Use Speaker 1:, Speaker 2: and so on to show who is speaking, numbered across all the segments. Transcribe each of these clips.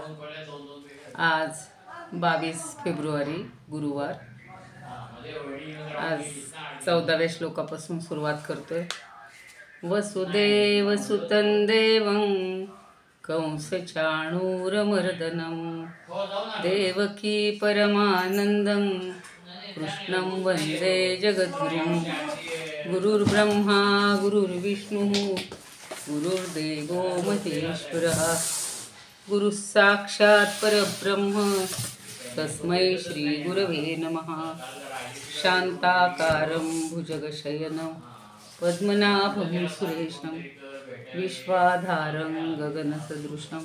Speaker 1: आज 22 फेब्रुवारी गुरुवार. आज 14व्या श्लोकापासून सुरुवात करतोय. वसुदेव सुतं देवं कंसचाणूरमर्दनं देवकी परमानंदं कृष्णं वंदे जगद्गुरुं. गुरुर्ब्रह्मा गुरुर्विष्णुः गुरुर्देवो महेश्वरः गुरुः साक्षात् परब्रह्म तस्मै श्री गुरवे नमः. शांताकारं भुजगशयनं पद्मनाभं सुरेशं विश्वाधारं गगनसदृशं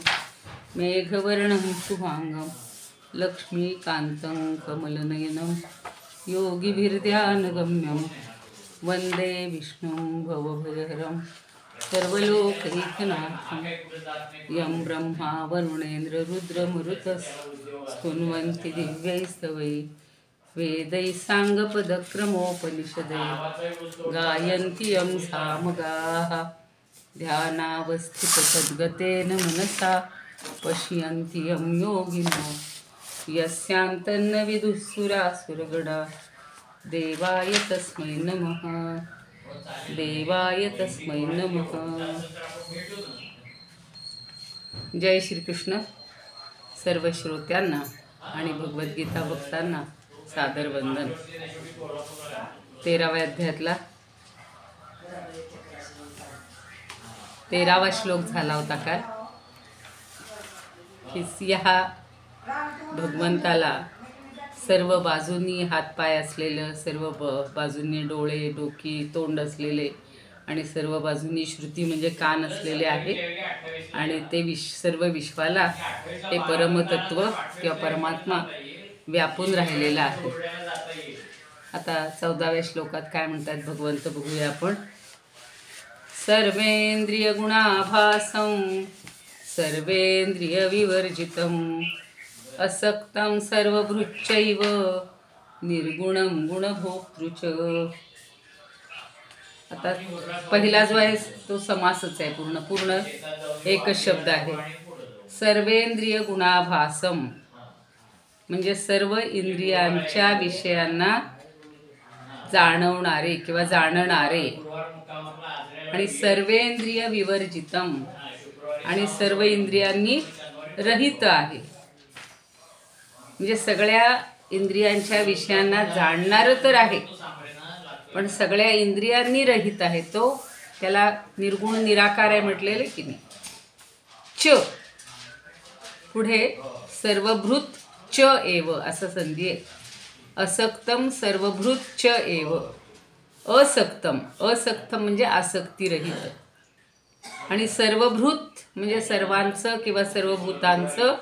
Speaker 1: मेघवर्णं शुभांगं लक्ष्मीकान्तं कमलनयनं योगिभिर्ध्यानगम्यं वन्दे विष्णुं भवभयहरं सर्वलोकैकनाथं. यं ब्रह्मा वरुणेन्द्र रुद्रमरुतस्तुन्वन्ति दिव्यैस्तवैः वेदैः साङ्गपदक्रमोपनिषदैः गायन्ति यं सामगाः. ध्यानावस्थितसद्गतेन मनसा पश्यन्ति यं योगिनो यस्यान्तन्न विदुःसुरासुरगणा. देवाय तस्मै नमः. देवाय तस्मै नमः. जय श्रीकृष्ण. सर्व श्रोत्यांना आणि भगवद्गीता भक्तांना सादर वंदन. 13व्या अध्यायातला 13वा श्लोक झाला होता काल. या भगवंताला सर्व बाजूंनी हातपाय असलेलं, सर्व बाजूंनी डोळे डोकी तोंड असलेले आणि सर्व बाजूंनी श्रुती म्हणजे कान असलेले आहे. आणि ते सर्व विश्वाला ते परमतत्व किंवा परमात्मा व्यापून राहिलेला आहे. आता 14व्या श्लोकात काय म्हणतात भगवंत बघूया आपण. सर्वेंद्रिय गुणाभासं सर्वेंद्रिय विवर्जितं असक्तं सर्वभृच्चैव निर्गुणं गुणभोक्तृच. आता पहिला जो आहे तो समासच आहे. पूर्ण एकच शब्द आहे. सर्वेंद्रिय गुणाभासम म्हणजे सर्व इंद्रियांच्या विषयांना जाणवणारे किंवा जाणणारे. आणि सर्वेंद्रिय विवर्जितम आणि सर्व इंद्रियांनी रहित आहे. म्हणजे सगळ्या इंद्रियांच्या विषयांना जाणणारं तर आहे पण सगळ्या इंद्रियांनी रहित आहे. तो त्याला निर्गुण निराकार आहे म्हटलेले की नाही. च पुढे सर्वभृत च एव असं संधी आहे. असक्तम सर्वभृत च एव. असक्तम म्हणजे आसक्तीरहित. आणि सर्वभृत म्हणजे सर्वांचं किंवा सर्व भूतांचं.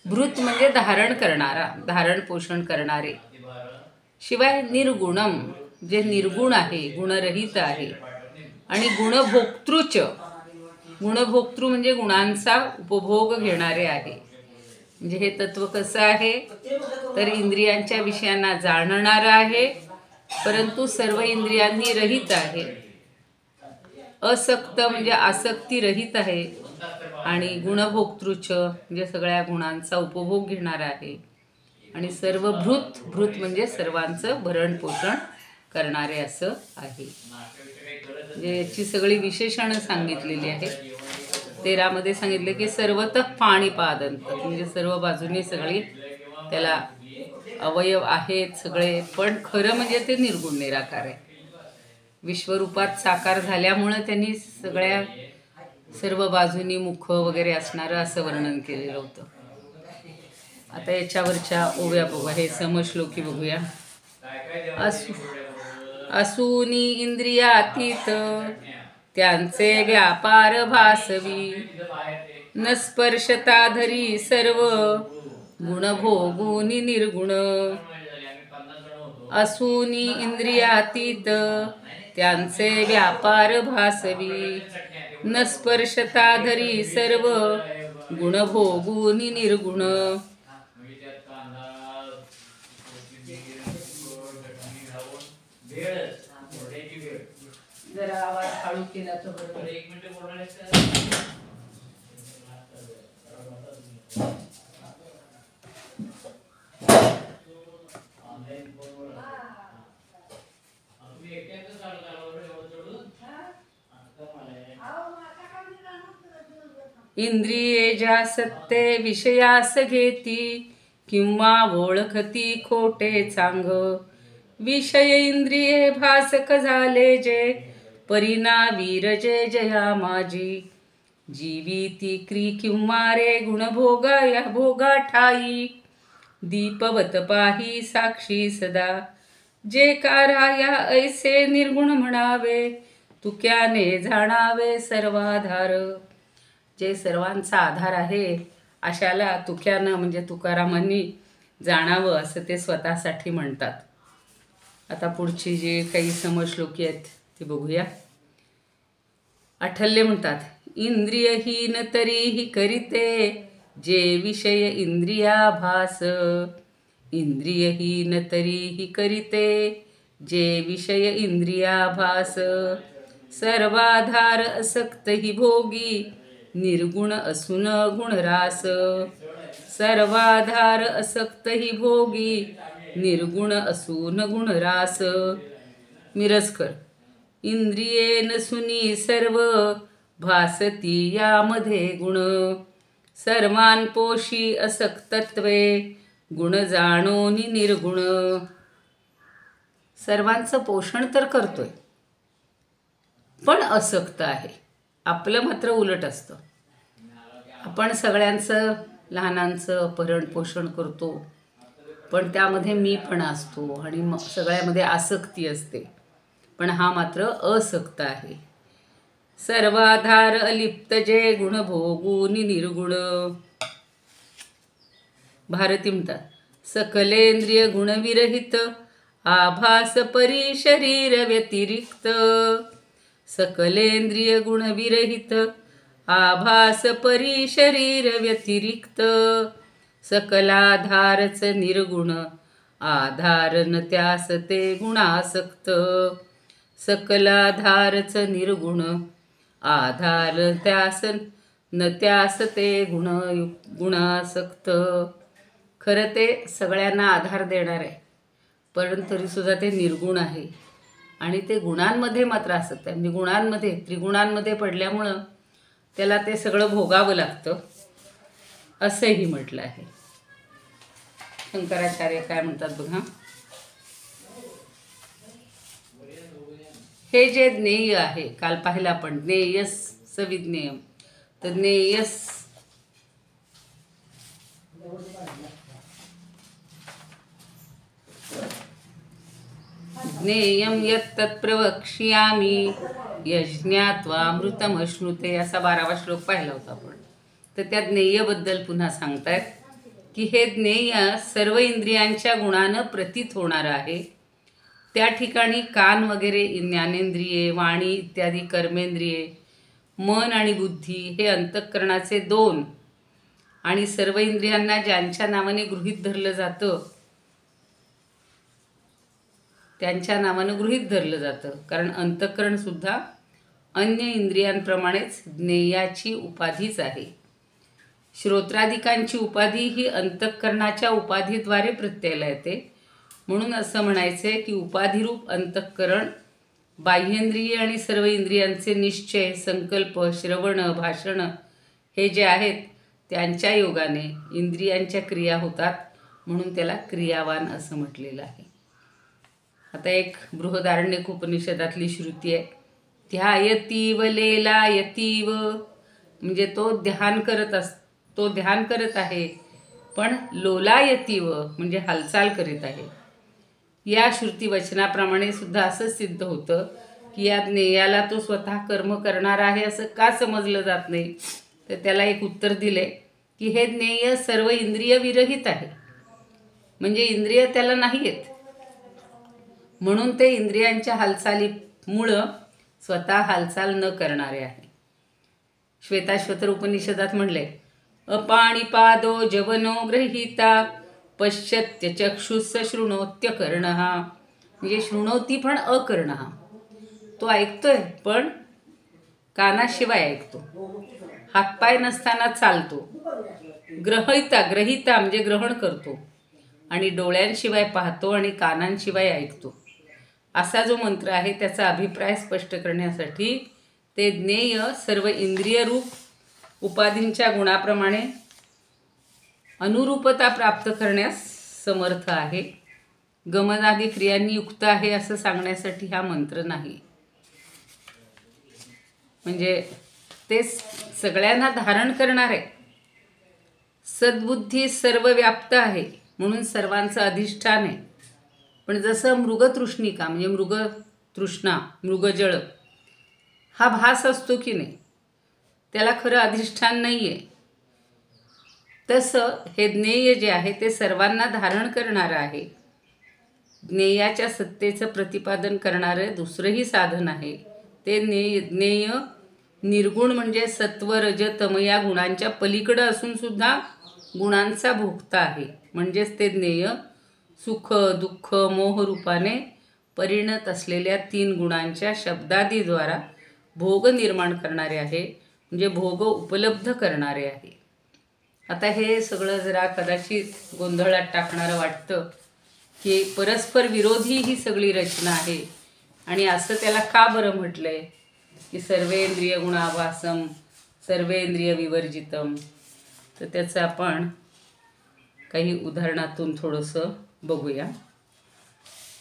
Speaker 1: भृत म्हणजे धारण करणारा, धारण पोषण करणारे. शिवाय निर्गुणम जे निर्गुण आहे, गुणरहित आहे. आणि गुणभोक्तृच, गुणभोक्तृ म्हणजे गुणांचा उपभोग घेणारे आहे. म्हणजे हे तत्व कसं आहे तर इंद्रियांच्या विषयांना जाणणारं आहे परंतु सर्व इंद्रियांनी रहित आहे. असक्त म्हणजे आसक्ती रहित आहे. आणि गुणभोक्तृच म्हणजे सगळ्या गुणांचा उपभोग घेणारा आहे. आणि सर्व भृत म्हणजे सर्वांचं भरण पोषण करणारे असं आहे. म्हणजे याची सगळी विशेषणं सांगितलेली आहेत. 13 मध्ये सांगितले की सर्वतः पाणीपादंत म्हणजे सर्व बाजूने सगळी त्याला अवयव आहेत सगळे. पण खरं म्हणजे ते निर्गुण निराकार आहे. विश्वरूपात साकार झाल्यामुळं त्यांनी सगळ्या सर्व बाजूनी मुख वगैरे असणारं असं वर्णन केलेलं होतं. आता याच्यावरच्या ओव्या बघूया. हे समश्लोकी बघूया. असूनी इंद्रियातीत त्यांचे व्यापार भासवी न स्पर्शताधरी सर्व गुणभोगुनी निर्गुण. असूनी इंद्रियातीत त्यांचे व्यापार भासवी न स्पर्शताधरी सर्व गुणभोगुनी निर्गुण. जरा आवाज हळू केला तर बरोबर. 1 मिनिट बोलणार. इंद्रिये ज्या सत्ते विषयास घेती, किंवा ओळखती खोटे चांग. विषय इंद्रिये भासक झाले जे, परिणा वीरजे जया माझी. जीविती क्री किंवा रे गुणभोगा या भोगा ठाई, दीपवत पाही साक्षी सदा. जे काराया ऐसे निर्गुण म्हणावे, तुक्याने जाणावे सर्वाधार. जे सर्वांचा आधार आहे अशाला तुक्यानं म्हणजे तुकारामांनी जाणावं असं ते स्वतःसाठी म्हणतात. आता पुढची जे काही समश्लोकी आहेत ते बघूया. आठल्य म्हणतात, इंद्रियहीन तरीही करीते, जे विषय इंद्रियाभास. इंद्रियहीन तरीही करीते, जे विषय इंद्रियाभास. सर्वाधार असक्त ही भोगी, निर्गुण असून गुणरास. सर्वाधार असक्त ही भोगी, निर्गुण असून गुणरास. मिरजकर, इंद्रिये नसुनी सर्व, भासती यामध्ये गुण. सर्वांपोषी असक्तत्वे, गुण जाणोनी निर्गुण. सर्वांचं पोषण तर करतोय पण असक्त आहे. आपलं मात्र उलट असतं. आपण सगळ्यांचं लहानांचं भरण पोषण करतो, पण त्यामध्ये मीपणा असतो आणि सगळ्यामध्ये आसक्ती असते. पण हा मात्र असक्त आहे. सर्वाधार अलिप्त जे, गुण भोगूनी निर्गुण. भारती म्हणतात, सकलेंद्रिय गुणविरहित, आभास परी शरीर व्यतिरिक्त. सकलेंद्रिय गुणविरहित, आभास परी शरीर व्यतिरिक्त. सकलाधारच निर्गुण, आधार न त्यास ते गुणासक्त. सकलाधारच निर्गुण, आधार त्यास न त्यास ते गुणासक्त. खरं ते सगळ्यांना आधार देणार आहे, परंतु तरीसुद्धा ते निर्गुण आहे आणि ते गुणांमध्ये मात्र आसक्त आहे. म्हणजे गुणांमध्ये त्रिगुणांमध्ये पडल्यामुळं त्याला ते सगळं भोगावं लागतं असंही म्हटलं आहे. शंकराचार्य काय म्हणतात बघा. हे जे ज्ञेय आहे, काल पाहिलं आपण ज्ञेयस सविज्ञेयम, तर ज्ञेयस ज्ञेयं यत्तत् प्रवक्ष्यामि यज्ञात्वामृतमश्नुते, असा 12वा श्लोक पाहिला होता आपण. तर त्या ज्ञेयबद्दल पुन्हा सांगतायत की हे ज्ञेय सर्व इंद्रियांच्या गुणानं प्रतीत होणारं आहे. त्या ठिकाणी कान वगैरे ज्ञानेंद्रिये, वाणी इत्यादी कर्मेंद्रिये, मन आणि बुद्धी हे अंतःकरणाचे 2 आणि सर्व इंद्रियांना ज्यांच्या नावाने गृहीत धरलं जातं त्यांच्या नावानं गृहीत धरलं जातं. कारण अंतःकरणसुद्धा अन्य इंद्रियांप्रमाणेच ज्ञेयाची उपाधीच आहे. श्रोत्रादिकांची उपाधी ही अंतःकरणाच्या उपाधीद्वारे प्रत्ययाला येते. म्हणून असं म्हणायचं आहे की उपाधिरूप अंतःकरण बाह्येंद्रिय आणि सर्व इंद्रियांचे निश्चय, संकल्प, श्रवण, भाषण हे जे आहेत त्यांच्या योगाने इंद्रियांच्या क्रिया होतात, म्हणून त्याला क्रियावान असं म्हटलेलं आहे. आता एक बृहदारण्यक उपनिषदातली श्रुती आहे, ध्यायतीव लेलायतीव, म्हणजे तो ध्यान करत आहे पण लोलायतीव म्हणजे हालचाल करीत आहे. या श्रुती वचनाप्रमाणे सुद्धा असं सिद्ध होतं की या ज्ञेयाला तो स्वतः कर्म करणार आहे असं का समजलं जात नाही. तर त्याला एक उत्तर दिले की हे ज्ञेय सर्व इंद्रिय विरहित आहे, म्हणजे इंद्रिय त्याला नाही येत, म्हणून ते इंद्रियांच्या हालचालीमुळं स्वतः हालचाल न करणारे आहे. श्वेताश्वतर उपनिषदात म्हणले, अपाणिपादो जवनो गृहीता पश्यत्य चक्षुष शृणोत्य कर्णः, म्हणजे शृणोती पण अकर्णः, तो ऐकतोय पण कानाशिवाय ऐकतो. हातपाय नसताना चालतो. ग्रहिता म्हणजे ग्रहण करतो आणि डोळ्यांशिवाय पाहतो आणि कानांशिवाय ऐकतो. असा जो मंत्र आहे त्याचा अभिप्राय स्पष्ट करण्यासाठी ते ज्ञेय सर्व इंद्रियरूप उपाधींच्या गुणाप्रमाणे अनुरूपता प्राप्त करण्यास समर्थ आहे. गमनादी क्रियांनी युक्त आहे असं सांगण्यासाठी हा मंत्र नाही. म्हणजे ते सगळ्यांना धारण करणारे, सद्बुद्धी सर्व व्याप्त आहे म्हणून सर्वांचं अधिष्ठान आहे. पण जसं मृगतृष्णिका म्हणजे मृगतृष्णा, मृगजळ हा भास असतो की नाही, त्याला खरं अधिष्ठान नाही आहे, तसं हे ज्ञेय जे आहे ते सर्वांना धारण करणारं आहे. ज्ञेयाच्या सत्तेचं प्रतिपादन करणारं दुसरंही साधन आहे. ते ज्ञेय निर्गुण म्हणजे सत्व रज तम या गुणांच्या पलीकडं असून सुद्धा गुणांचा भोगता आहे. म्हणजेच ते ज्ञेय सुख दुःख मोह रूपाने परिणत असलेल्या 3 गुणांच्या शब्दादीद्वारा भोग निर्माण करणारे आहे, म्हणजे भोग उपलब्ध करणारे आहे. आता हे सगळं जरा कदाचित गोंधळात टाकणारं वाटतं की परस्पर विरोधी ही सगळी रचना आहे. आणि असं त्याला का बरं म्हटलं आहे की सर्वेंद्रिय गुणाभासम सर्वेंद्रिय विवर्जितम. तर त्याचं आपण काही उदाहरणातून थोडंसं बघूया.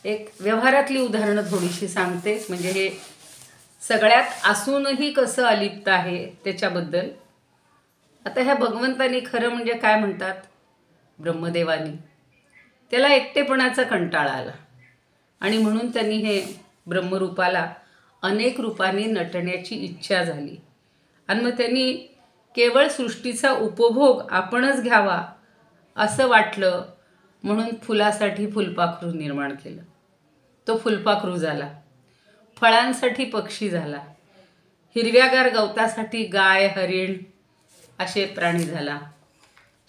Speaker 1: एक व्यवहारातली उदाहरणं थोडीशी सांगते, म्हणजे हे सगळ्यात असूनही कसं अलिप्त आहे त्याच्याबद्दल. आता ह्या भगवंतानी खरं म्हणजे काय म्हणतात, ब्रह्मदेवानी त्याला एकटेपणाचा कंटाळा आला आणि म्हणून त्यांनी हे ब्रह्मरूपाला अनेक रूपांनी नटण्याची इच्छा झाली. आणि मग त्यांनी केवळ सृष्टीचा उपभोग आपणच घ्यावा असं वाटलं म्हणून फुलासाठी फुलपाखरू निर्माण केलं. तो फुलपाखरू झाला. फळांसाठी पक्षी झाला. हिरव्यागार गवतासाठी गाय हरिण असे प्राणी झाला.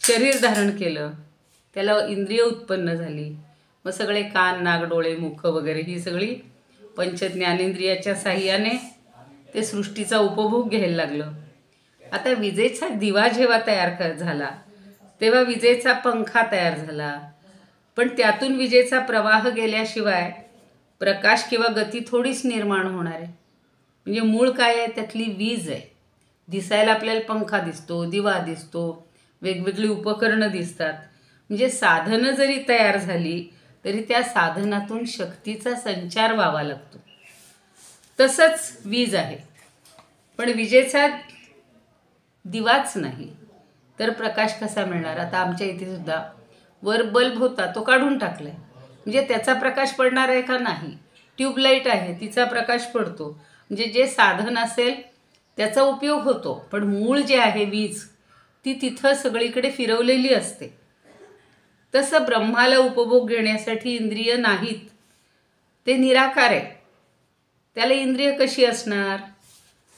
Speaker 1: शरीर धारण केलं, त्याला इंद्रिय उत्पन्न झाली. मग सगळे कान नाक डोळे मुख वगैरे ही सगळी पंचज्ञानेंद्रियाच्या साह्याने ते सृष्टीचा उपभोग घ्यायला लागलं. आता विजेचा दिवा जेव्हा तयार झाला तेव्हा विजेचा पंखा तयार झाला. पण त्यातून विजेचा प्रवाह गेल्याशिवाय प्रकाश किंवा गती थोडीच निर्माण होणार आहे. म्हणजे मूळ काय आहे, त्यातली वीज आहे. दिसायला आपल्याला पंखा दिसतो, दिवा दिसतो, वेगवेगळी उपकरणं दिसतात. म्हणजे साधनं जरी तयार झाली तरी त्या साधनातून शक्तीचा संचार व्हावा लागतो. तसंच वीज आहे. पण विजेचा दिवाच नाही तर प्रकाश कसा मिळणार. आता आमच्या इथे सुद्धा वर बल्ब होता, तो काढून टाकला आहे. म्हणजे त्याचा प्रकाश पडणार आहे का, नाही. ट्यूबलाईट आहे, तिचा प्रकाश पडतो. म्हणजे जे साधन असेल त्याचा उपयोग होतो, पण मूळ जे आहे वीज ती तिथं सगळीकडे फिरवलेली असते. तसं ब्रह्माला उपभोग घेण्यासाठी इंद्रिय नाहीत, ते निराकार आहे. त्याला इंद्रिय कशी असणार.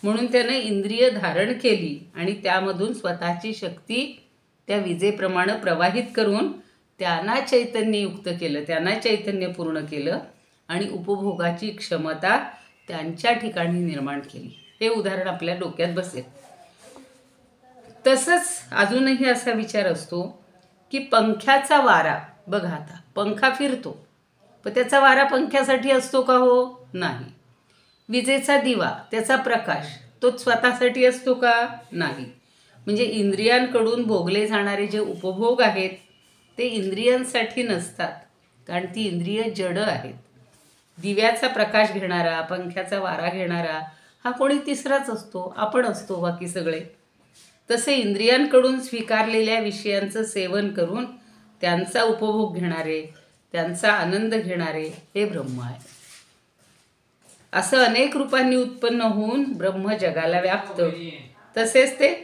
Speaker 1: म्हणून त्यानं इंद्रिय धारण केली आणि त्यामधून स्वतःची शक्ती त्या विजेप्रमाणे प्रवाहित करून त्यांना चैतन्ययुक्त केलं, त्यांना चैतन्यपूर्ण केलं आणि उपभोगाची क्षमता त्यांच्या ठिकाणी निर्माण केली. हे उदाहरण आपल्या डोक्यात बसेल. तसंच अजूनही असा विचार असतो की पंख्याचा वारा बघा, आता पंखा फिरतो पण त्याचा वारा पंख्यासाठी असतो का, हो नाही. विजेचा दिवा त्याचा प्रकाश तो स्वतःसाठी असतो का, नाही. म्हणजे इंद्रियांकडून भोगले जाणारे जे उपभोग आहेत ते इंद्रियांसाठी नसतात, कारण ती इंद्रिय जड आहेत. दिव्याचा प्रकाश घेणारा, पंख्याचा वारा घेणारा हा कोणी तिसराच असतो, आपण असतो बाकी सगळे. तसे इंद्रियांकडून स्वीकारलेल्या विषयांचं सेवन करून त्यांचा उपभोग घेणारे, त्यांचा आनंद घेणारे हे ब्रह्म आहे. असं अनेक रूपांनी उत्पन्न होऊन ब्रह्म जगाला व्यापतं. तसेच ते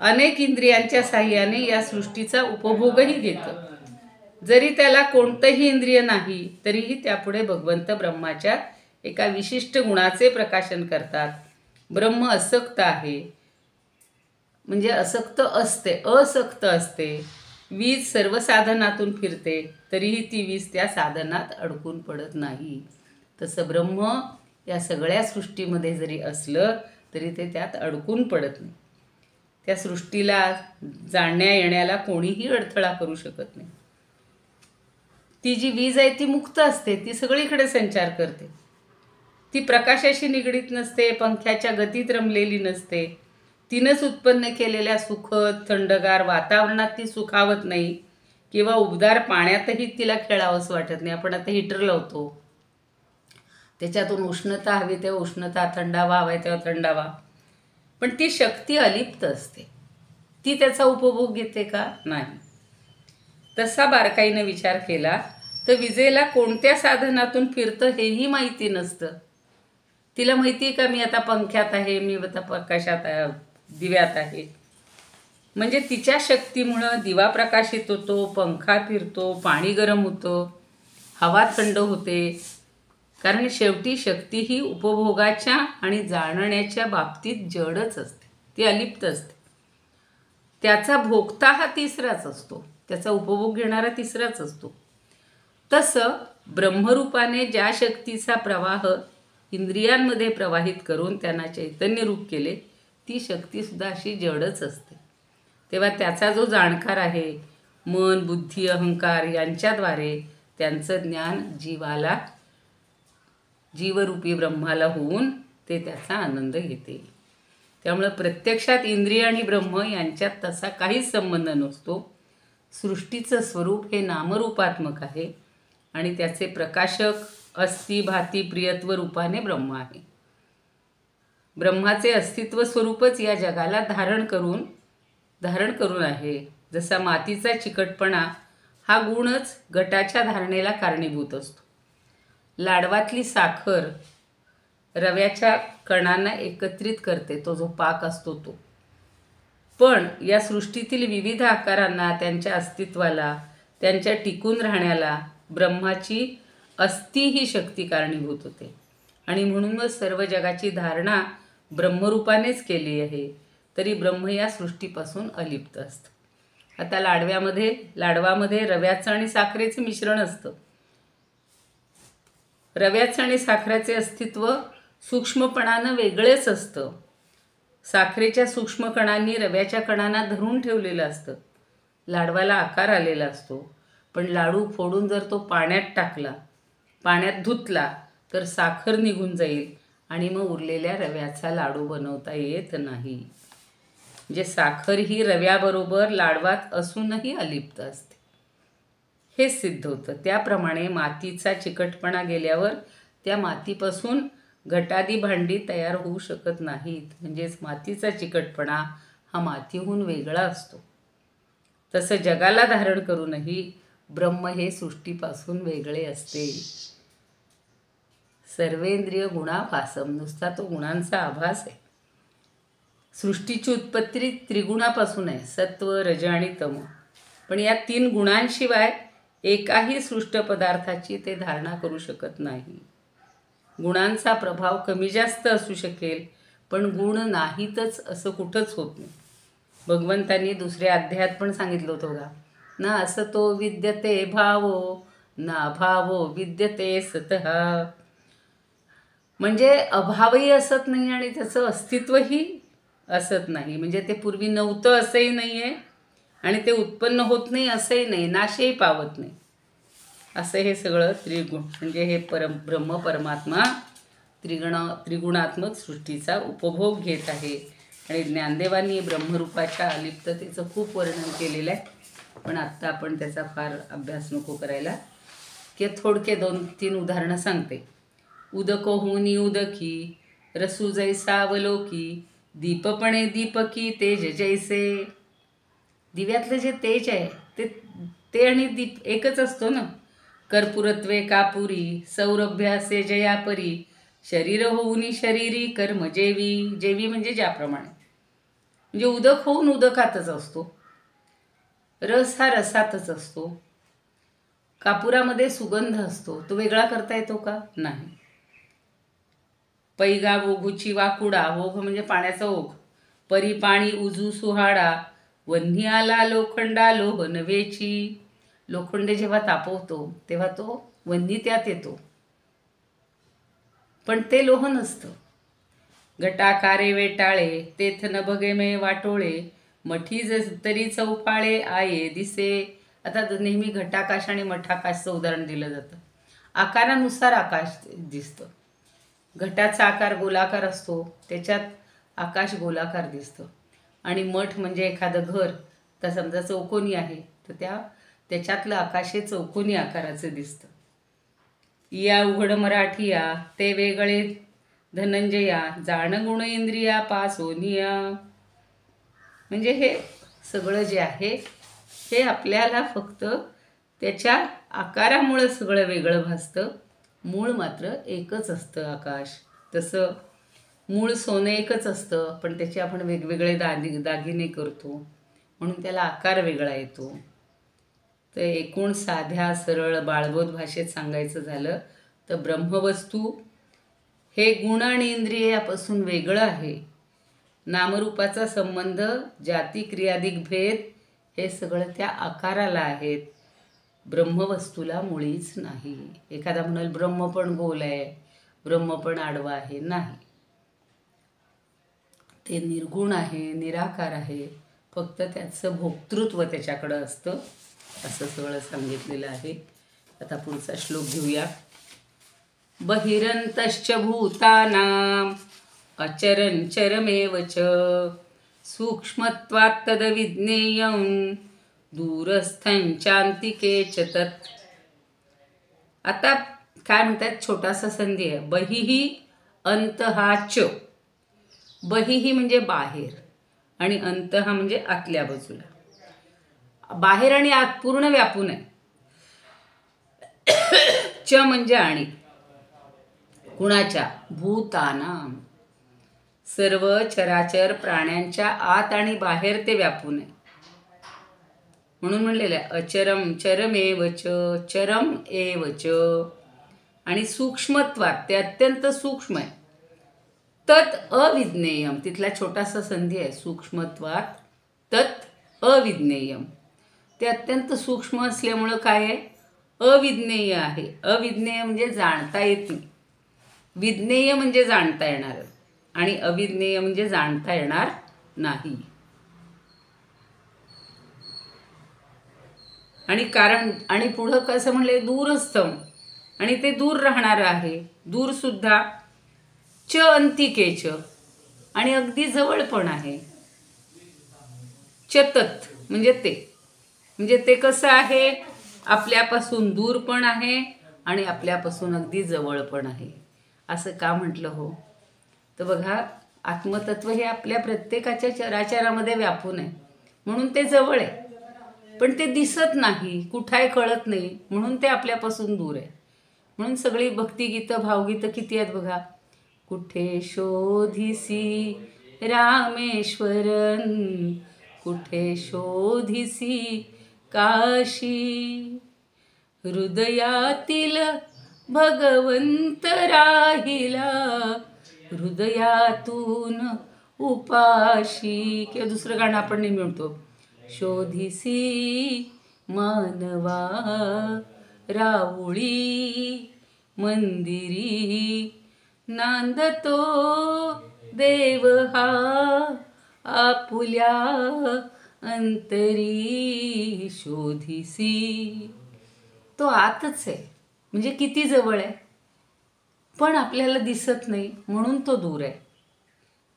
Speaker 1: अनेक इंद्रियांच्या साह्याने या सृष्टीचा उपभोगही घेतं. जरी त्याला कोणतंही इंद्रिय नाही तरीही त्यापुढे भगवंत ब्रह्माच्या एका विशिष्ट गुणाचे प्रकाशन करतात. ब्रह्म असक्त आहे, म्हणजे असक्त असते. वीज सर्व साधनातून फिरते तरीही ती वीज त्या साधनात अडकून पडत नाही. तसं ब्रह्म या सगळ्या सृष्टीमध्ये जरी असलं तरी ते त्यात अडकून पडत नाही. त्या सृष्टीला जाणण्या येण्याला कोणीही अडथळा करू शकत नाही. ती जी वीज आहे ती मुक्त असते, ती सगळीकडे संचार करते. ती प्रकाशाशी निगडीत नसते, पंख्याच्या गतीत रमलेली नसते. तिनंच उत्पन्न केलेल्या सुखद थंडगार वातावरणात ती सुखावत नाही किंवा उबदार पाण्यातही तिला खेळावंसं वाटत नाही. आपण आता हीटर लावतो, त्याच्यातून उष्णता हवी तेव्हा उष्णता, थंडावा हवा तेव्हा थंडावा, पण ती शक्ती अलिप्त असते. ती त्याचा उपभोग घेते का? नाही. तसा बारकाईनं विचार केला तर विजेला कोणत्या साधनातून फिरतं हेही माहिती नसतं. तिला माहिती आहे का मी आता पंख्यात आहे, मी आता प्रकाशात दिव्यात आहे. म्हणजे तिच्या शक्तीमुळं दिवा प्रकाशित होतो, पंखा फिरतो, पाणी गरम होतं, हवा थंड होते. कारण शेवटी शक्ती ही उपभोगाच्या आणि जाणण्याच्या बाबतीत जडच असते, ती अलिप्त असते. त्याचा भोगता हा तिसराच असतो, त्याचा उपभोग घेणारा तिसराच असतो. तसं ब्रह्मरूपाने ज्या शक्तीचा प्रवाह इंद्रियांमध्ये प्रवाहित करून त्यांना चैतन्यरूप केले, ती शक्तीसुद्धा अशी जडच असते. तेव्हा त्याचा जो जाणकार आहे, मन बुद्धी अहंकार यांच्याद्वारे त्यांचं ज्ञान जीवाला, जीवरूपी ब्रह्माला होऊन ते त्याचा आनंद घेते. त्यामुळं प्रत्यक्षात इंद्रिय आणि ब्रह्म यांच्यात तसा काहीच संबंध नसतो. सृष्टीचं स्वरूप हे नामरूपात्मक आहे आणि त्याचे प्रकाशक अस्ति भाती प्रियत्व रूपाने ब्रह्म आहे. ब्रह्माचे अस्तित्व स्वरूपच या जगाला धारण करून आहे. जसा मातीचा चिकटपणा हा गुणच घटाच्या धारणेला कारणीभूत असतो. लाडवातली साखर रव्याच्या कणांना एकत्रित करते, तो जो पाक असतो तो. पण या सृष्टीतील विविध आकारांना, त्यांच्या अस्तित्वाला, त्यांच्या टिकून राहण्याला ब्रह्माची अस्ति ही शक्ती कारणीभूत होते. आणि म्हणूनच सर्व जगाची धारणा ब्रह्मरूपानेच केली आहे. तरी ब्रह्म या सृष्टीपासून अलिप्त असतं. आता लाडवामध्ये रव्याचं आणि साखरेचं मिश्रण असतं. रव्याचं आणि साखरेचे अस्तित्व सूक्ष्मपणानं वेगळेच असतं. साखरेच्या सूक्ष्म कणांनी रव्याच्या कणांना धरून ठेवलेलं असतं. लाडवाला आकार आलेला असतो. पण लाडू फोडून जर तो पाण्यात टाकला, पाण्यात धुतला, तर साखर निघून जाईल आणि मग उरलेल्या रव्याचा लाडू बनवता येत नाही. म्हणजे साखर ही रव्याबरोबर लाडवात असूनही अलिप्त असते, हे सिद्ध होतं. त्याप्रमाणे मातीचा चिकटपणा गेल्यावर त्या मातीपासून घटादी भांडी तयार होऊ शकत नाहीत. म्हणजेच मातीचा चिकटपणा हा मातीहून वेगळा असतो. तसं जगाला धारण करूनही ब्रह्म हे सृष्टीपासून वेगळे असते. सर्वेंद्रिय गुणाभासम, नुसता तो गुणांचा आभास आहे. सृष्टीची उत्पत्ती त्रिगुणापासून आहे, सत्व रज आणि तम. पण या 3 गुणांशिवाय एकाही सृष्ट पदार्थाची ते धारणा करू शकत नाही. गुणांचा प्रभाव कमी जास्त असू शकेल, पण गुण नाहीतच असं कुठंच होत नाही. भगवंतांनी दुसऱ्या अध्यायात पण सांगितलं होतं का, ना असतो विद्यते भावो ना भावो विद्यते सतः. म्हणजे अभावही असत नाही आणि त्याचं अस्तित्वही असत नाही. म्हणजे ते पूर्वी नव्हतं असंही नाही आहे आणि ते उत्पन्न होत नाही असंही नाही, नाशही पावत नाही. असं हे सगळं त्रिगुण म्हणजे हे ब्रह्म परमात्मा त्रिगुणात्मक सृष्टीचा उपभोग घेत आहे. आणि ज्ञानदेवांनी ब्रह्मरूपाच्या अलिप्ततेचं खूप वर्णन केलेलं आहे. पण आत्ता आपण त्याचा फार अभ्यास नको करायला, की थोडके 2-3 उदाहरणं सांगते. उदको हुनी उदकी, रसू जैसा अवलोकी, दीपपणे दीपकी तेज जैसे. दिव्यातलं जे तेज आहे ते आणि दीप एकच असतो ना. कर्पूरत्वे कापुरी, सौरभ्यासे जयापरी, शरीर होऊनी शरीरी, कर्म जेवी. जेवी म्हणजे ज्याप्रमाणे. म्हणजे उदक होऊन उदकातच असतो, रस हा रसातच असतो. कापुरामध्ये सुगंध असतो, तो वेगळा करता येतो का? नाही. पैगा ओघूची वाकुडा, ओघ म्हणजे पाण्याचा ओघ. परी पाणी उजू सुहाडा, वन्ही आला लोखंडा लोह नवेची. लोखंड जेव्हा तापवतो तेव्हा तो वन्ही त्यात येतो, पण ते लोह नसतं. घटाकारे वेटाळे, तेथ न बगे मे वाटोळे, मठी तरी चौफाळे आये दिसे. आता नेहमी घटाकाश आणि मठाकाशचं उदाहरण दिलं जातं. आकारानुसार आकाश दिसतं. घटाचा आकार गोलाकार असतो, त्याच्यात आकाश गोलाकार दिसतं. आणि मठ म्हणजे एखादं घर तर समजा चौकोनी आहे, तर त्याच्यातलं आकाश हे चौकोनी आकाराचं दिसतं. या उघड मराठिया ते वेगळे धनंजया, जाण गुण इंद्रिया पासोनिया. म्हणजे हे सगळं जे आहे हे आपल्याला फक्त त्याच्या आकारामुळं सगळं वेगळं भासतं. मूळ मात्र एकच असतं आकाश. तसं मूळ सोनं एकच असतं, पण त्याचे आपण वेगवेगळे दागिने करतो म्हणून त्याला आकार वेगळा येतो. तर एकूण साध्या सरळ बाळबोध भाषेत सांगायचं झालं तर ब्रह्मवस्तू हे गुण आणि इंद्रिय यापासून वेगळं आहे. नामरूपाचा संबंध, जाती क्रियादिक भेद हे सगळं त्या आकाराला आहेत, ब्रह्मवस्तूला मुळीच नाही. एखादा म्हणाल ब्रह्म पण गोल आहे, ब्रह्म पण आडवा आहे, नाही. ते निर्गुण आहे, निराकार आहे, फक्त त्याचं भोक्तृत्व त्याच्याकडं असतं, असं सगळं सांगितलेलं आहे. आता पुढचा श्लोक घेऊया. बहिरंतश्च भूतानां अचरञ्चरमेव च सूक्ष्मत्वात् तद्विज्ञेयं दूरस्थंचान्तिके च तत्. आता काय म्हणतात, छोटासा संधी आहे. बहिही अंतहा च. बहिही म्हणजे बाहेर आणि अंतहा म्हणजे आतल्या बाजूला. बाहेर आणि आत पूर्ण व्यापून आहे. च म्हणजे आणि. कुणाच्या? भूतानां, सर्व चराचर प्राण्यांच्या आत आणि बाहेर ते व्यापून आहे. म्हणून म्हणलेलं आहे अचरम चरमेव च, चरम एव च. आणि सूक्ष्मत्वात ते अत्यंत सूक्ष्म आहे. तत् अविज्ञेयम, तिथला छोटासा संधी आहे. सूक्ष्मत्वात तत् अविज्ञेयम, ते अत्यंत सूक्ष्म असल्यामुळं काय आहे, अविज्ञेय आहे. अविज्ञेय म्हणजे जाणता येत नाही. विज्ञेय म्हणजे जाणता येणार आणि अविज्ञेय म्हणजे जाणता येणार नाही. आणि कारण आणि पुढं कसं म्हणले, दूरस्थम, आणि ते दूर राहणारं आहे. दूर सुद्धा च अंतिके च, आणि अगदी जवळ पण आहे. चतत म्हणजे ते कसं आहे, आपल्यापासून दूर पण आहे आणि आपल्यापासून अगदी जवळ पण आहे. असं का म्हटलं हो, तर बघा, आत्मतत्व हे आपल्या प्रत्येकाच्या चराचरामध्ये व्यापून आहे म्हणून ते जवळ आहे, पण ते दिसत नाही, कुठाय कळत नाही म्हणून ते आपल्यापासून दूर आहे. म्हणून सगळी भक्तिगीतं भावगीतं किती आहेत बघा. कुठे शोधिसी रामेश्वरन, कुठे शोधिसी काशी, हृदयातील भगवंत राहिला हृदयातून उपाशी. किंवा दुसरं गाणं आपण नेहमी म्हणतो, शोधिसी मानवा राऊळी मंदिरी, नांदतो देव हा आपुल्या अंतरी. शोधिसी, तो आतच आहे म्हणजे किती जवळ आहे, पण आपल्याला दिसत नाही म्हणून तो दूर आहे.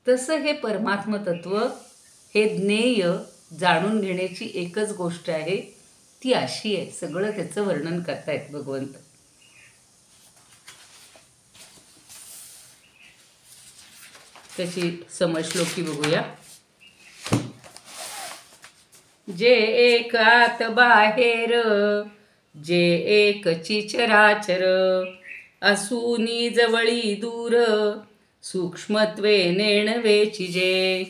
Speaker 1: तसं हे परमात्म तत्व, हे ज्ञेय जाणून घेण्याची एकच गोष्ट आहे, ती अशी आहे. सगळं त्याचं वर्णन करतायत भगवंत. त्याची समश्लोकी बघूया. जे एक आत बाहेर, जे एकची चराचर, असूनी जवळी दूर, सूक्ष्मत्वे नेणवेची जे.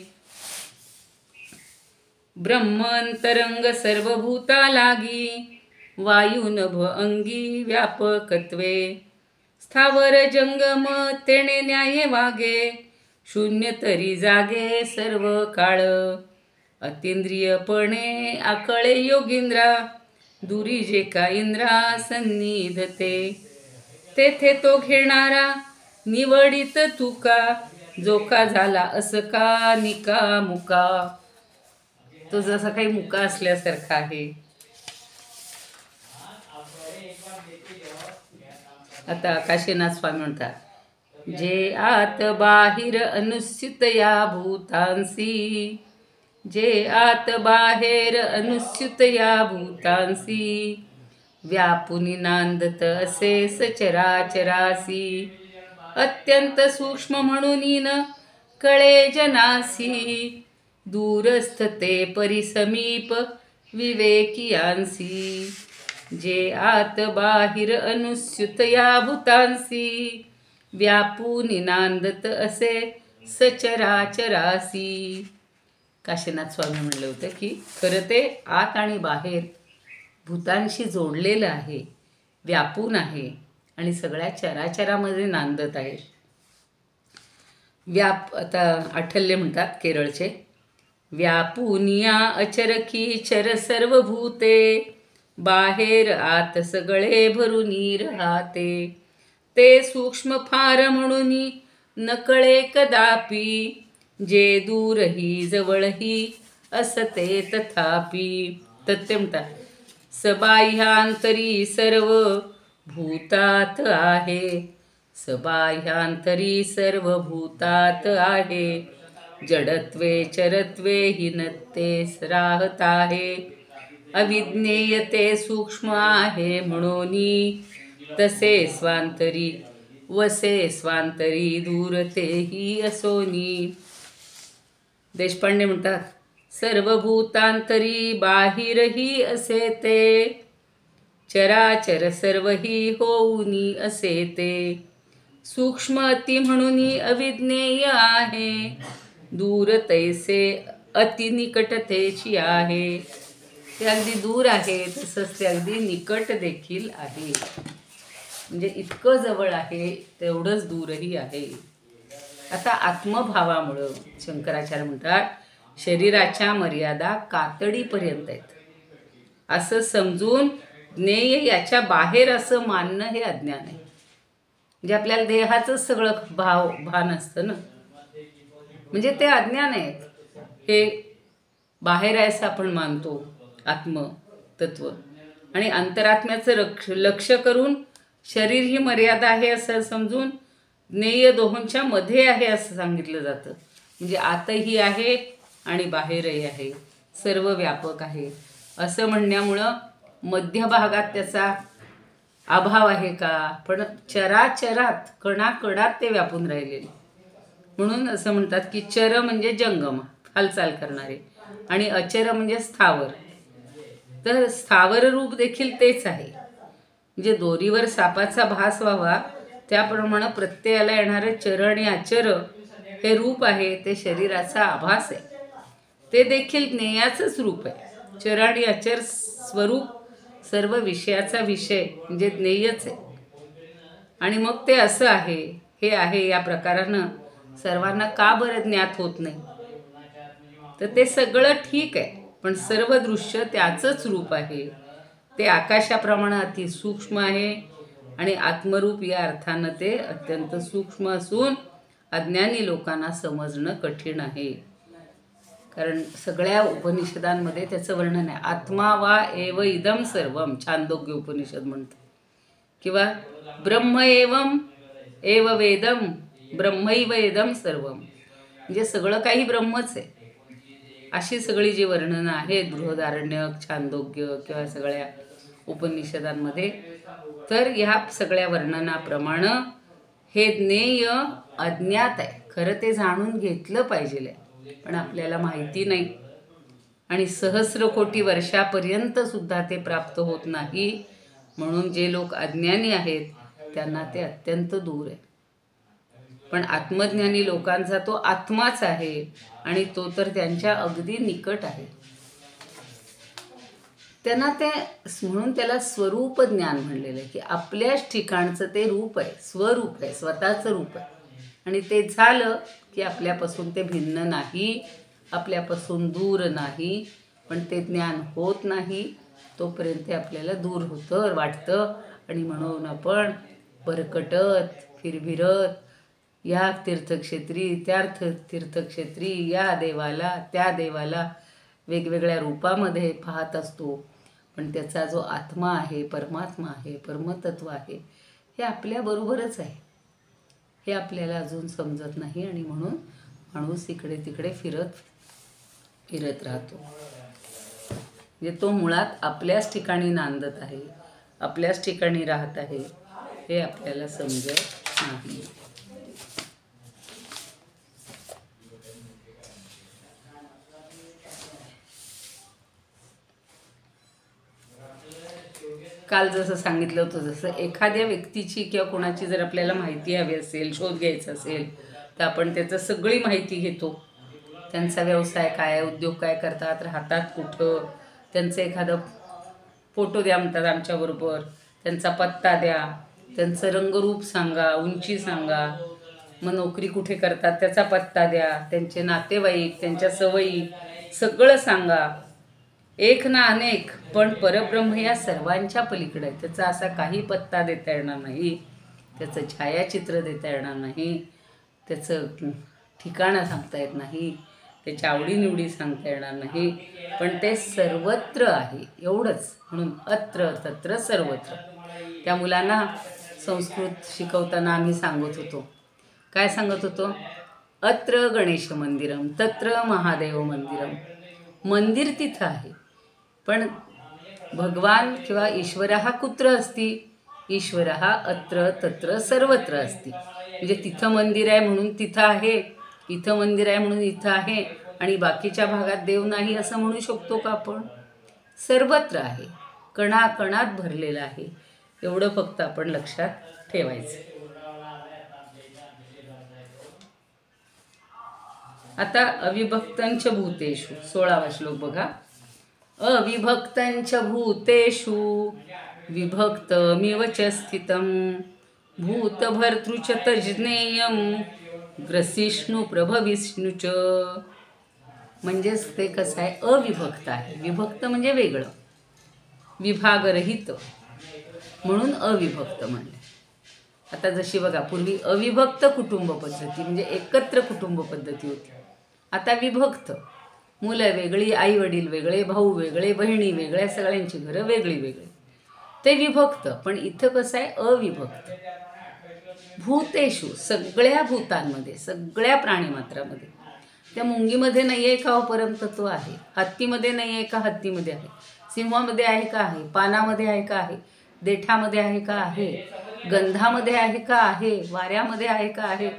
Speaker 1: ब्रह्मंतरंग सर्वभूता लागी, वायुनभ अंगी व्यापकत्वे, स्थावर जंगम तेणे न्याये वागे, शून्य तरी जागे सर्व काळ, अतींद्रियपणे आकळे योगींद्रा, दुरी जे का इंद्रा सन्निधते, तेथे तो घेणारा निवडित तुका, जोका झाला असका निका मुका. तो जसा काही मुका असल्यासारखा आहे. आता काशीनाथ स्वामी म्हणतात, जे आत बाहिर अनुस्थित या भूतांसी, जे आत बाहेर अनुस्युत या भूतांसी व्यापुनी नांदत असे सचराचरासी अत्यंत सूक्ष्म म्हणून न कळे जनासी दूरस्थ ते परिसमीप विवेकियांसी जे आत बाहिर अनुस्युत या भूतांसी व्यापूनी नांदत असे सचराचरासी. काशीनाथ स्वामी म्हणलं होतं की खरं ते आत आणि बाहेर भूतांशी जोडलेलं आहे, व्यापून आहे आणि सगळ्या चराचरामध्ये नांदत आहे. आता आठल्य म्हणतात केरळचे. व्यापूनिया अचरकी चर सर्व भूते बाहेर आत सगळे भरुनी राहते ते सूक्ष्म फार म्हणून नकळे कदापि जे दूरही जवळही असते तथापि. तथ्य म्हणतात सबाह्यांतरी सर्व भूतात आहे सबाह्यांतरी सर्व भूतात आहे जडत्वे चरत्वे हिनतेस राहत आहे अविज्ञेयते सूक्ष्म आहे म्हणून तसे स्वांतरी वसे स्वांतरी दूरतेही असोनी. देशपांडे म्हणतात सर्व भूतांतरी बाहिरही असे ते चराचर सर्वही होऊनी असे ते सूक्ष्म अति म्हणून अविज्ञेय आहे दूर तैसे अति निकटतेची आहे. ते अगदी दूर आहे तसंच ते अगदी निकट देखील आहे. म्हणजे इतकं जवळ आहे तेवढंच दूरही आहे. आता आत्मभावामुळं शंकराचार्य म्हणतात शरीराच्या मर्यादा कातडीपर्यंत आहेत असं समजून ज्ञेय याच्या बाहेर असं मानणं हे अज्ञान आहे. म्हणजे आपल्याला देहाचंच सगळं भान असतं ना, म्हणजे ते अज्ञान आहे. हे बाहेर आहे असं आपण मानतो आत्मतत्व आणि अंतरात्म्याचं लक्ष करून शरीर ही मर्यादा आहे असं समजून ज्ञेय दोहोंच्या मध्ये आहे असं सांगितलं जातं. म्हणजे आतही आहे आणि बाहेरही आहे, सर्व व्यापक आहे असं म्हणण्यामुळं मध्यभागात त्याचा अभाव आहे का, पण चराचरात कणाकणात ते व्यापून राहिलेले. म्हणून असं म्हणतात की चर म्हणजे जंगम हालचाल करणारे आणि अचर म्हणजे स्थावर. तर स्थावर रूप देखील तेच आहे. म्हणजे दोरीवर सापाचा भास व्हावा त्याप्रमाणे प्रत्ययाला येणारे चर आणि अचर हे रूप आहे, ते शरीराचा आभास आहे. ते देखील ज्ञेयाचंच रूप आहे. चर आणि अचर स्वरूप सर्व विषयाचा विषय म्हणजे ज्ञेयच आहे. आणि मग ते असं आहे हे आहे या प्रकारानं सर्वांना का बरं ज्ञात होत नाही. तर ते सगळं ठीक आहे पण सर्व दृश्य त्याचंच रूप आहे. ते आकाशाप्रमाणे अतिसूक्ष्म आहे आणि आत्मरूप या अर्थानं ते अत्यंत सूक्ष्म असून अज्ञानी लोकांना समजणं कठीण आहे. कारण सगळ्या उपनिषदांमध्ये त्याचं वर्णन आहे. आत्मा वा एव इदम सर्वम छांदोग्य उपनिषद म्हणतं किंवा ब्रह्म एवम एव वेदम ब्रह्मैव इदम सर्वम म्हणजे सगळं काही ब्रह्मच आहे. अशी सगळी जी वर्णनं आहेत बृहदारण्यक छांदोग्य किंवा सगळ्या उपनिषदांमध्ये, तर ह्या सगळ्या वर्णनाप्रमाणे हे ज्ञेय अज्ञात आहे. खरं ते जाणून घेतलं पाहिजे पण आपल्याला माहिती नाही आणि सहस्र कोटी वर्षापर्यंत सुद्धा ते प्राप्त होत नाही. म्हणून जे लोक अज्ञानी आहेत त्यांना ते अत्यंत दूर आहे. पण आत्मज्ञानी लोकांचा तो आत्माच आहे आणि तो तर त्यांच्या अगदी निकट आहे. त्यांना ते म्हणून त्याला स्वरूप ज्ञान म्हणलेलं आहे की आपल्याच ठिकाणचं ते रूप आहे, स्वरूप आहे, स्वतःचं रूप आहे. आणि ते झालं की आपल्यापासून ते भिन्न नाही, आपल्यापासून दूर नाही. पण ते ज्ञान होत नाही तोपर्यंत आपल्याला दूर होतं वाटतं आणि म्हणून आपण भरकटत फिरभिरत या तीर्थक्षेत्री त्या तीर्थक्षेत्री या देवाला त्या देवाला वेगवेगळ्या रूपामध्ये पाहत असतो. पण त्याचा जो आत्मा आहे, परमात्मा आहे, परमतत्व आहे हे आपल्याबरोबरच आहे. हे आपल्याला अजून समजत नाही आणि म्हणून माणूस इकडे तिकडे फिरत फिरत राहतो. म्हणजे तो मुळात आपल्याच ठिकाणी नांदत आहे, आपल्याच ठिकाणी राहत आहे, हे आपल्याला समजत नाही. काल जसं सांगितलं होतं, जसं एखाद्या व्यक्तीची किंवा कोणाची जर आपल्याला माहिती हवी असेल, शोध घ्यायचा असेल, तर आपण त्याचं सगळी माहिती घेतो. त्यांचा व्यवसाय काय, उद्योग काय करतात, राहतात कुठं, त्यांचं एखादं फोटो द्या म्हणतात आमच्याबरोबर, त्यांचा पत्ता द्या, त्यांचं रंगरूप सांगा, उंची सांगा, मग नोकरी कुठे करतात त्याचा पत्ता द्या, त्यांचे नातेवाईक, त्यांच्या सवयी सगळं सांगा. एक ना अनेक, पण परब्रह्म या सर्वांच्या पलीकडे आहे. त्याचा असा काही पत्ता देता येणार नाही, त्याचं छायाचित्र देता येणार नाही, त्याचं ठिकाणं सांगता येत नाही, त्याच्या आवडीनिवडी सांगता येणार नाही, पण ते सर्वत्र आहे एवढंच. म्हणून अत्र तत्र सर्वत्र. त्या मुलांना संस्कृत शिकवताना आम्ही सांगत होतो, काय सांगत होतो? अत्र गणेश मंदिरम, तत्र महादेव मंदिरम. मंदिर तिथं आहे, पण भगवान किंवा ईश्वर हा कुत्र असती? ईश्वर हा अत्र तत्र सर्वत्र असती. म्हणजे तिथं मंदिर आहे म्हणून तिथं आहे, इथं मंदिर आहे म्हणून इथं आहे, आणि बाकीच्या भागात देव नाही असं म्हणू शकतो का आपण? सर्वत्र आहे, कणाकणात भरलेलं आहे. एवढं फक्त आपण लक्षात ठेवायचं. आता अविभक्तंच भूतेषु 16वा श्लोक बघा. अविभक्तंच भूतेषु विभक्तमिव च स्थितं भूतभर्तृच तज्ज्ञेयं ग्रसिष्णु प्रभविष्णुच. म्हणजेच ते कसं आहे? अविभक्त आहे. विभक्त म्हणजे वेगळं, विभागरहित, म्हणून अविभक्त म्हणले. आता जशी बघा, पूर्वी अविभक्त कुटुंब पद्धती म्हणजे एकत्र कुटुंब पद्धती होती. आता विभक्त, मुलं वेगळी, आई वडील वेगळे, भाऊ वेगळे, बहिणी वेगळ्या, सगळ्यांची घरं वेगळी वेगळी, ते विभक्त. पण इथं कसं आहे? अविभक्त. भूतेषु, सगळ्या भूतांमध्ये, सगळ्या प्राणीमात्रामध्ये. त्या मुंगीमध्ये नाही आहे का परमतत्व आहे? हत्तीमध्ये नाही आहे का हत्तीमध्ये आहे? सिंहामध्ये आहे का आहे? पानामध्ये आहे का आहे? देठामध्ये आहे का आहे? गंधामध्ये आहे का आहे? वाऱ्यामध्ये आहे का आहे?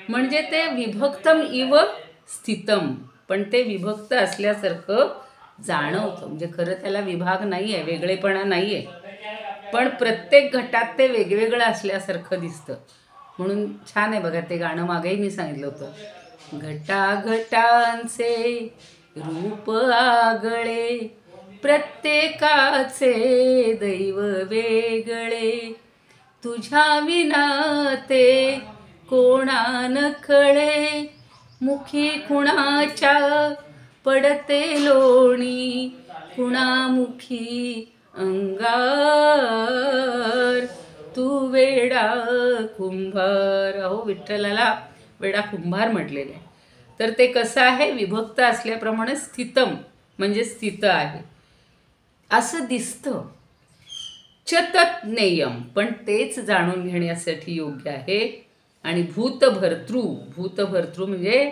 Speaker 1: म्हणजे ते विभक्तम इव स्थितम, पण ते विभक्त असल्यासारखं जाणवतं. म्हणजे खरं त्याला विभाग नाही आहे, वेगळेपणा नाही आहे, पण प्रत्येक घटात ते वेगवेगळं असल्यासारखं दिसतं. म्हणून छान आहे बघा, ते गाणं मागेही मी सांगितलं होतं. घटाघटांचे रूप आगळे, प्रत्येकाचे दैव वेगळे, तुझ्या विना ते कोणा नकळे, मुखी कुणाच्या पडते लोणी, कुणामुखी अंगार, तू वेडा कुंभार. अहो, विठ्ठलाला वेडा कुंभार म्हटलेले आहे. तर ते कसं आहे? विभक्त असल्याप्रमाणे स्थितम म्हणजे स्थित आहे असं दिसतं. चतज्ञेयम, पण तेच जाणून घेण्यासाठी योग्य आहे. आणि भूतभर्तृ, भूतभर्तृ म्हणजे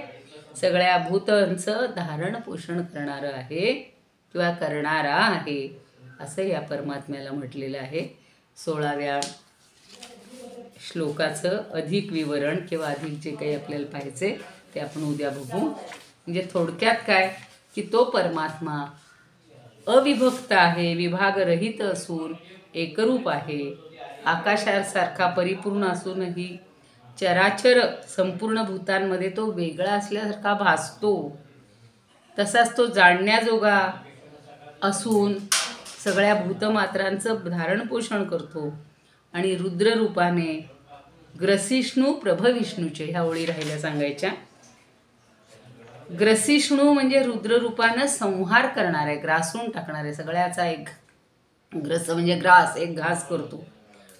Speaker 1: सगळ्या भूतांचं धारण पोषण करणारं आहे किंवा करणारा आहे असं या परमात्म्याला म्हटलेलं आहे. 16व्या श्लोकाचं अधिक विवरण किंवा अधिक जे काही आपल्याला पाहायचे ते आपण उद्या बघू. म्हणजे थोडक्यात काय की तो परमात्मा अविभक्त आहे, विभागरहित असून एकरूप आहे. आकाशासारखा परिपूर्ण असूनही चराचर संपूर्ण भूतांमध्ये तो वेगळा असल्यासारखा भासतो. तसाच तो जाणण्याजोगा असून सगळ्या भूतमात्रांचं धारणपोषण करतो. आणि रुद्ररूपाने ग्रसिष्णू प्रभविष्णूचे ह्या ओळी राहिल्या सांगायच्या. ग्रसिष्णू म्हणजे रुद्ररूपानं संहार करणारे, ग्रासून टाकणारे, सगळ्याचा एक ग्रस म्हणजे ग्रास, एक घास करतो.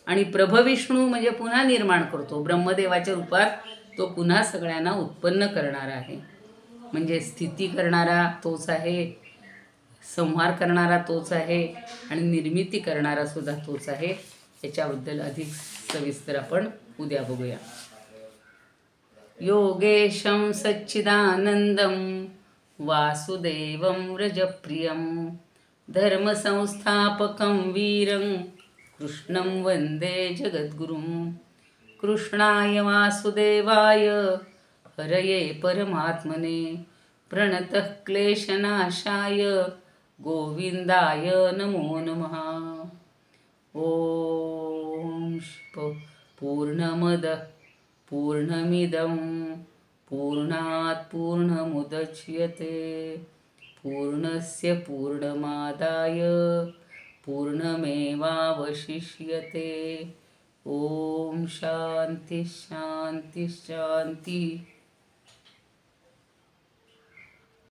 Speaker 1: आणि प्रभविष्णू म्हणजे पुन्हा निर्माण करतो. ब्रह्मदेवाच्या रूपात तो पुन्हा सगळ्यांना उत्पन्न करणारा आहे. म्हणजे स्थिती करणारा तोच आहे, संहार करणारा तोच आहे, आणि निर्मिती करणारा सुद्धा तोच आहे. याच्याबद्दल अधिक सविस्तर आपण उद्या बघूया. योगेशं सच्चिदानंदं वासुदेवं व्रजप्रियं धर्मसंस्थापकं वीरं कृष्णं वन्दे जगद्गुरुं कृष्णाय वासुदेवाय हरये परमात्मने प्रणतः क्लेशनाशाय गोविन्दाय नमो नमः। ॐ पूर्णमदः पूर्णमिदं पूर्णात् पूर्णमुदच्यते पूर्णस्य पूर्णमादाय पूर्णमेवावशिष्यते। ॐ शान्ति शान्ति शान्ति।